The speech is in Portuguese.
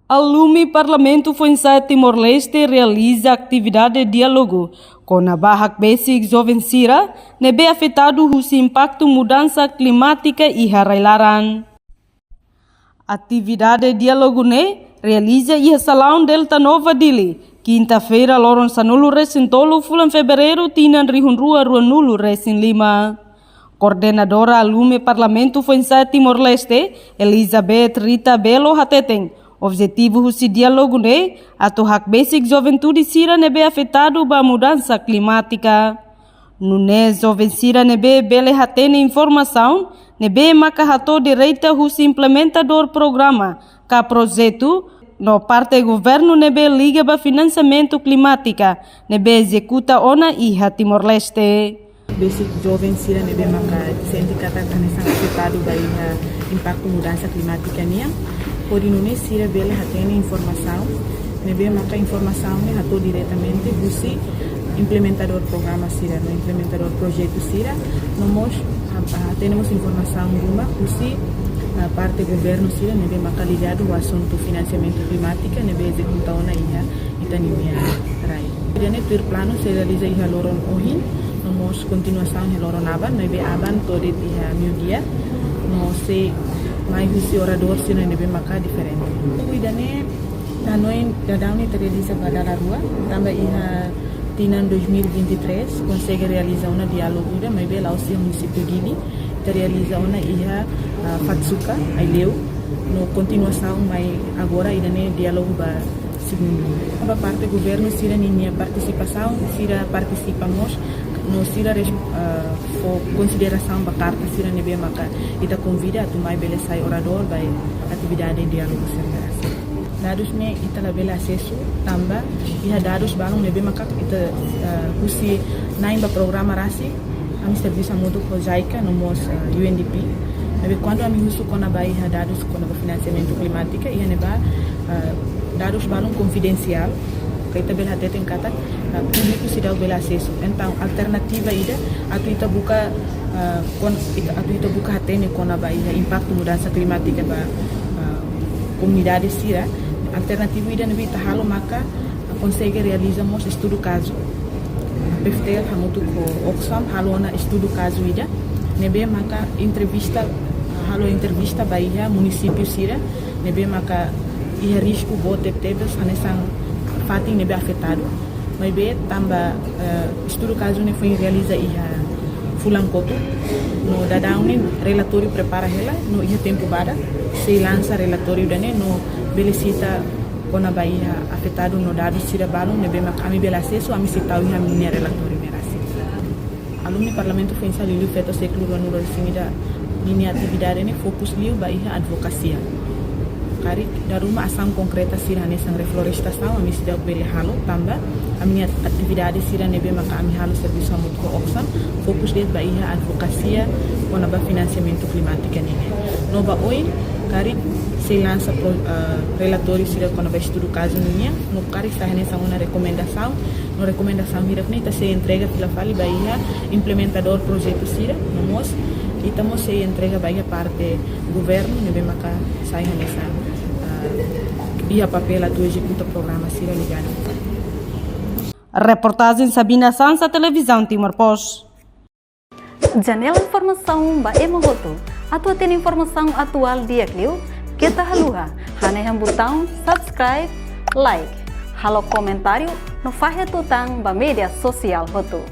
Alumni Parlamento Fuensai Timor-Leste realiza atividade de diálogo com a Barra Basic Jovem Sira, nebe afetado o impacto mudança climática e harailaran. Atividade de diálogo realiza e Salão Delta Nova Dili, quinta-feira, Loron Sanulu Recintolo, fulan fevereiro, Tinan Rihunrua Ruanulu Recin Lima. Coordenadora Alumni Parlamento Fuensai Timor-Leste, Elizabeth Rita Belo Hateteng, objetivo do diálogo atau hak basic juventude sira nebe afetado ba mudança climática. Nune jovem sira nebe bele hatene informação, nebe maka hato direita hus implementador programa ka projeto no parte governo nebe liga ba financiamento climática nebe executa ona iha Timor-Leste. Basic jovem sira nebe maka senti kata kanesa afetado ba iha impacto mudança climática nia. Por Indonesia, sira bela hatene informação, nebe maka informação ne hato diretamente busi implementador programa sira, no implementador projeto sira, nós temos informação rumah busi parte governo sira nebe maka ligado ao assunto financiamento climático, nebe executa ona iha itanimia rai. Dene ter plano se realiza iha loron ohin, nós continuação iha loron aban, nebe aban todo iha meu dia, no se mais esse orador se não é maka diferente. Cuidane tanoin dadane terrealiza pada la rua, tambah iha tinan 2023 consegue realizar uma diálogo ida, mas bela ao seu município Gili terrealiza uma iha Fatsuka, Aileu, no continuação, mas agora idane diálogo ba segundo. A parte governo sira minha participação, sira participamos no sira for consideração da carta sira nebe maka ita convida a tomar bela sai orador by atividade de diálogo sira. Dados ne ita la bela acesso tamba iha dados balong nebe maka ita usi naimba programa rasi ami serviço mudo ko JICA no mos UNDP. Nebe quando ami usu kona ba iha dados kona financiamento climático iha neba dados balong confidencial kita bela tem kata público se dá bela acesso. Então alternativa ida atu ita buka atu ita buka hatene kona ba iha impacto mudança climática ba comunidade sira. Alternativa ida nabi tahalo maka consegue realizamos estudo caso. PFTL hamutu ko Oxfam halona estudo caso ida nebe maka entrevista halo entrevista ba iha município sira nebe maka iha risco bote tebes anesang fating nebe afetado, mas be tamba estudo caso ne foi realiza iha Fulankoto no dadaune relatório prepara ela no iha tempo bada se lança relatório dane no belecita kona baia afetado no dado sira balon nebe makami bela acesso ami citau iha minha relatório merasi. Alumni Parlamento Fuensai liu feto século ano do simida linha atividade ne fokus liu ba iha advocacia. Kari da rumah ação concreta sira nesang reflorestação ami sida bele halo tamba a minha atividade sira nebe maka ami halo serviço amut ko Oxfam fokus det ba iha advocacia kona ba financiamento climático nene no ba oi kari se lança relatório sira kona ba estudo caso ninha no kari sa nessa uma recomendação no recomendação hirap ni ta se entrega pela fali ba iha implementador projeto sira no mos itamos se entrega ba iha parte governo nebe maka sai nessa iha papel atu executa programa sira ligado. Reportagem Sabina Sansa, Televisão Timor-Post. Janela informação ba emohoto. Atua tem informação atual dia kliu. Kita haluha. Haneham botão subscribe, like. Halo comentário no fahe tutang ba media sosial hoto.